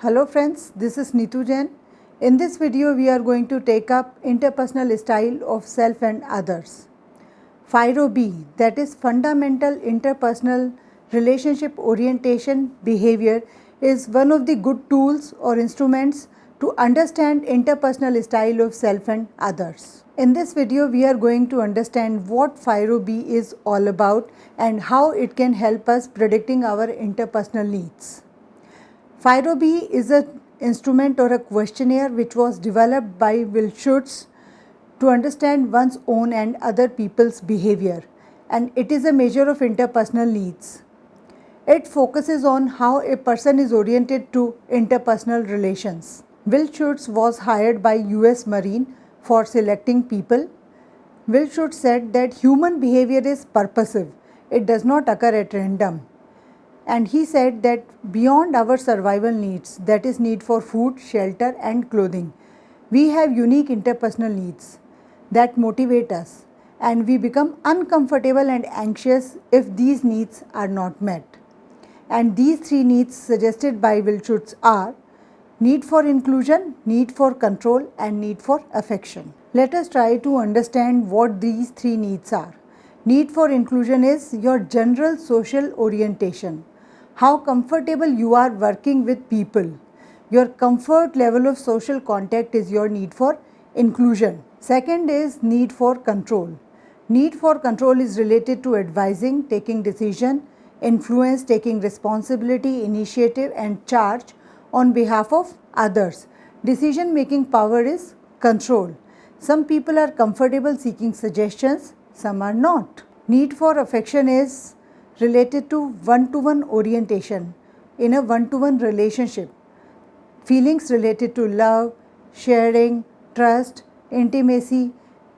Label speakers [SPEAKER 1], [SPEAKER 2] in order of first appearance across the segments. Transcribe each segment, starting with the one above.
[SPEAKER 1] Hello friends, this is Neetu Jain. In this video, we are going to take up interpersonal style of self and others. Firo B, that is fundamental interpersonal relationship orientation behavior, is one of the good tools or instruments to understand interpersonal style of self and others. In this video, we are going to understand what Firo B is all about and how it can help us predicting our interpersonal needs. Firo B is an instrument or a questionnaire which was developed by Will Schutz to understand one's own and other people's behavior, and it is a measure of interpersonal needs. It focuses on how a person is oriented to interpersonal relations. Will Schutz was hired by US Marine for selecting people. Will Schutz said that human behavior is purposive, it does not occur at random. And he said that beyond our survival needs, that is need for food, shelter and clothing, we have unique interpersonal needs that motivate us, and we become uncomfortable and anxious if these needs are not met. And these three needs suggested by Will Schutz are need for inclusion, need for control and need for affection. Let us try to understand what these three needs are. Need for inclusion is your general social orientation. How comfortable you are working with people. Your comfort level of social contact is your need for inclusion. Second is need for control. Need for control is related to advising, taking decision, influence, taking responsibility, initiative and charge on behalf of others. Decision making power is control. Some people are comfortable seeking suggestions, some are not. Need for affection is related to one-to-one orientation in a one-to-one relationship. Feelings related to love, sharing, trust, intimacy,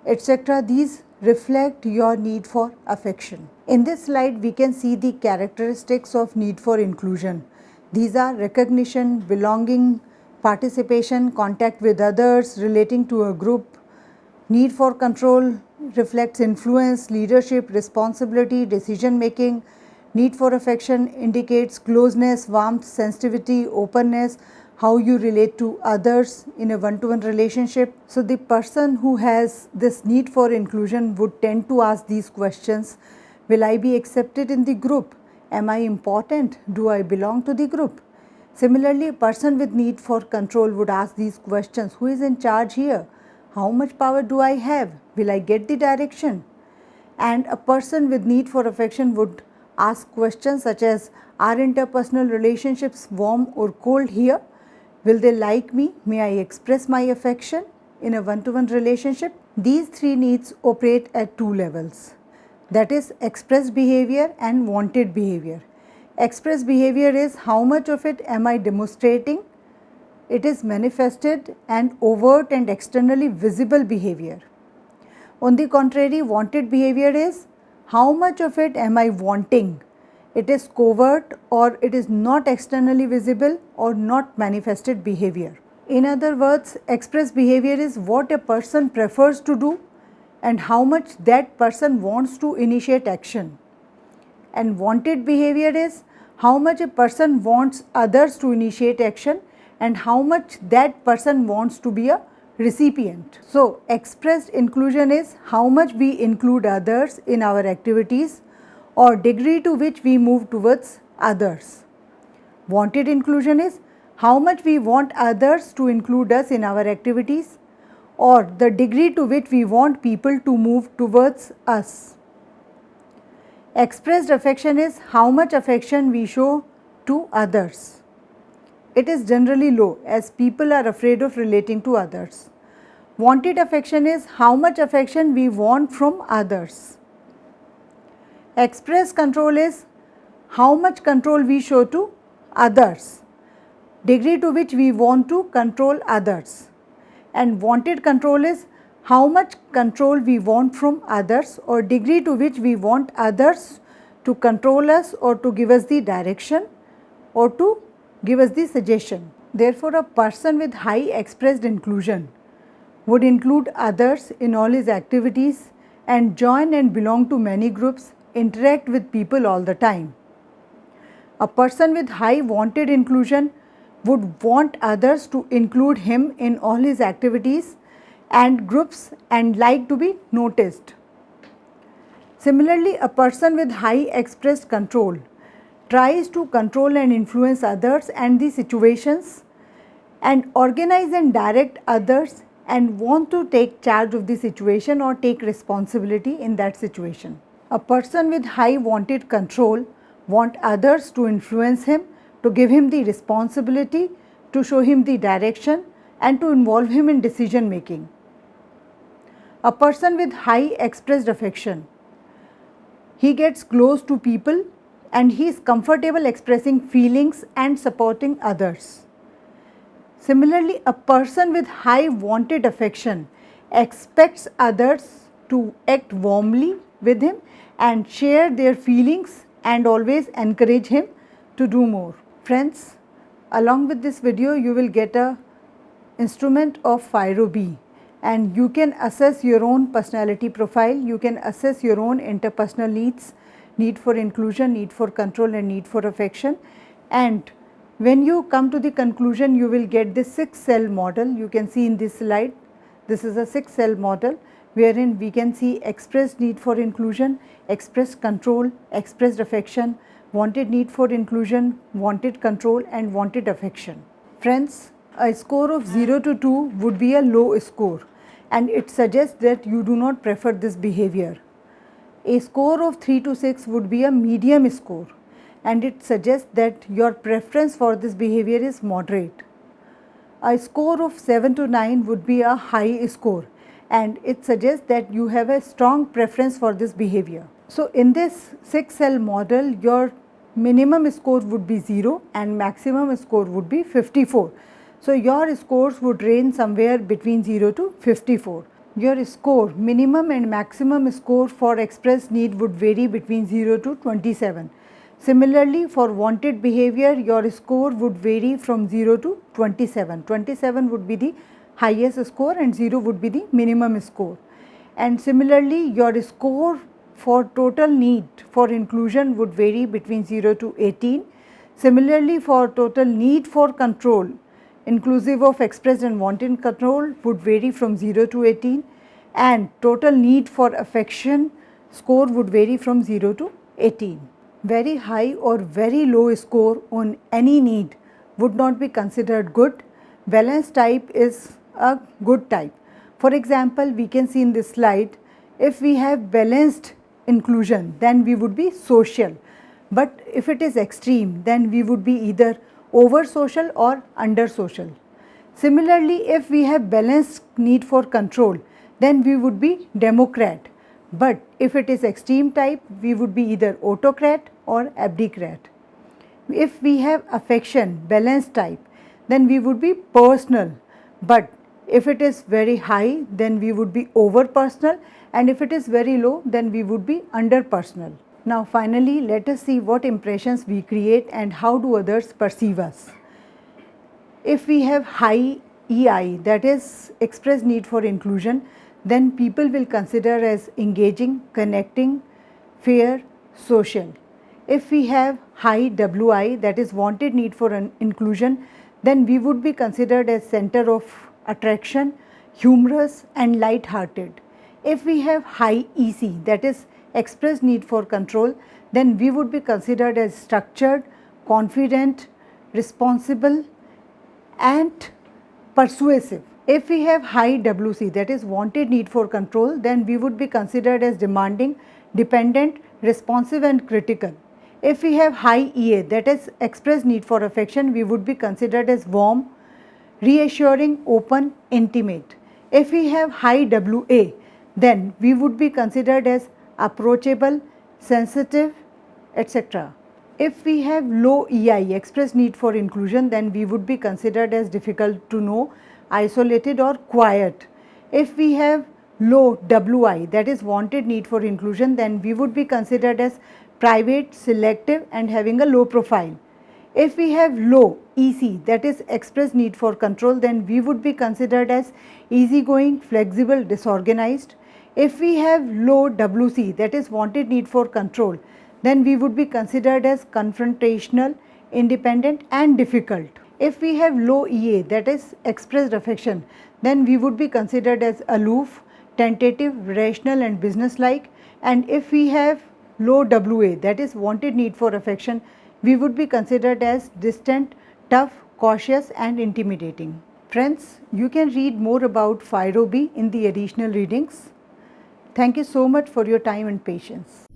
[SPEAKER 1] etc. These reflect your need for affection. In this slide, we can see the characteristics of need for inclusion. These are recognition, belonging, participation, contact with others, relating to a group. Need for control reflects influence, leadership, responsibility, decision making. Need for affection indicates closeness, warmth, sensitivity, openness, how you relate to others in a one-to-one relationship. So the person who has this need for inclusion would tend to ask these questions. Will I be accepted in the group? Am I important? Do I belong to the group? Similarly, a person with need for control would ask these questions. Who is in charge here? How much power do I have? Will I get the direction? And a person with need for affection would ask questions such as, are interpersonal relationships warm or cold here? Will they like me? May I express my affection in a one-to-one relationship? These three needs operate at two levels, that is expressed behavior and wanted behavior. Expressed behavior is how much of it am I demonstrating? It is manifested and overt and externally visible behavior. On the contrary, wanted behavior is how much of it am I wanting? It is covert or it is not externally visible or not manifested behavior. In other words, expressed behavior is what a person prefers to do and how much that person wants to initiate action. And wanted behavior is how much a person wants others to initiate action and how much that person wants to be a recipient. So, expressed inclusion is how much we include others in our activities or degree to which we move towards others. Wanted inclusion is how much we want others to include us in our activities or the degree to which we want people to move towards us. Expressed affection is how much affection we show to others. It is generally low as people are afraid of relating to others. Wanted affection is how much affection we want from others. Expressed control is how much control we show to others, degree to which we want to control others. And wanted control is how much control we want from others or degree to which we want others to control us or to give us the direction or to give us the suggestion. Therefore, a person with high expressed inclusion would include others in all his activities and join and belong to many groups, interact with people all the time. A person with high wanted inclusion would want others to include him in all his activities and groups and like to be noticed. Similarly, a person with high expressed control tries to control and influence others and the situations and organize and direct others and want to take charge of the situation or take responsibility in that situation. A person with high wanted control want others to influence him, to give him the responsibility, to show him the direction and to involve him in decision making. A person with high expressed affection, he gets close to people and he is comfortable expressing feelings and supporting others. Similarly, a person with high wanted affection expects others to act warmly with him and share their feelings and always encourage him to do more. Friends, along with this video you will get a instrument of Firo B and you can assess your own personality profile, you can assess your own interpersonal needs, need for inclusion, need for control and need for affection, and when you come to the conclusion you will get this 6-cell model. You can see in this slide, this is a 6-cell model wherein we can see expressed need for inclusion, expressed control, expressed affection, wanted need for inclusion, wanted control and wanted affection. Friends, a score of 0 to 2 would be a low score and it suggests that you do not prefer this behavior. A score of 3 to 6 would be a medium score and it suggests that your preference for this behavior is moderate. A score of 7 to 9 would be a high score and it suggests that you have a strong preference for this behavior. So in this 6-cell model, your minimum score would be 0 and maximum score would be 54. So your scores would range somewhere between 0 to 54. Your score, minimum and maximum score for expressed need would vary between 0 to 27. Similarly, for wanted behavior, your score would vary from 0 to 27. 27 would be the highest score and 0 would be the minimum score. And similarly, your score for total need for inclusion would vary between 0 to 18. Similarly, for total need for control, inclusive of expressed and wanted control, would vary from 0 to 18, and total need for affection score would vary from 0 to 18. Very high or very low score on any need would not be considered good. Balanced type is a good type. For example, we can see in this slide, if we have balanced inclusion, then we would be social, but if it is extreme, then we would be either over social or under social. Similarly, if we have balanced need for control, then we would be democrat, but if it is extreme type, we would be either autocrat or abdicrat. If we have affection balanced type, then we would be personal, but if it is very high, then we would be over personal, and if it is very low, then we would be under personal. Now finally, let us see what impressions we create and how do others perceive us. If we have high EI, that is express need for inclusion, then people will consider as engaging, connecting, fair, social. If we have high WI, that is wanted need for inclusion, then we would be considered as center of attraction, humorous and light-hearted. If we have high EC, that is express need for control, then we would be considered as structured, confident, responsible and persuasive. If we have high WC, that is wanted need for control, then we would be considered as demanding, dependent, responsive and critical. If we have high EA, that is express need for affection, we would be considered as warm, reassuring, open, intimate. If we have high WA, then we would be considered as approachable, sensitive, etc. If we have low EI, express need for inclusion, then we would be considered as difficult to know, isolated or quiet. If we have low WI, that is wanted need for inclusion, then we would be considered as private, selective and having a low profile. If we have low EC, that is express need for control, then we would be considered as easygoing, flexible, disorganized. If we have low WC, that is wanted need for control, then we would be considered as confrontational, independent and difficult. If we have low EA, that is expressed affection, then we would be considered as aloof, tentative, rational and businesslike. And if we have low WA, that is wanted need for affection, we would be considered as distant, tough, cautious and intimidating. Friends, you can read more about Firo B in the additional readings. Thank you so much for your time and patience.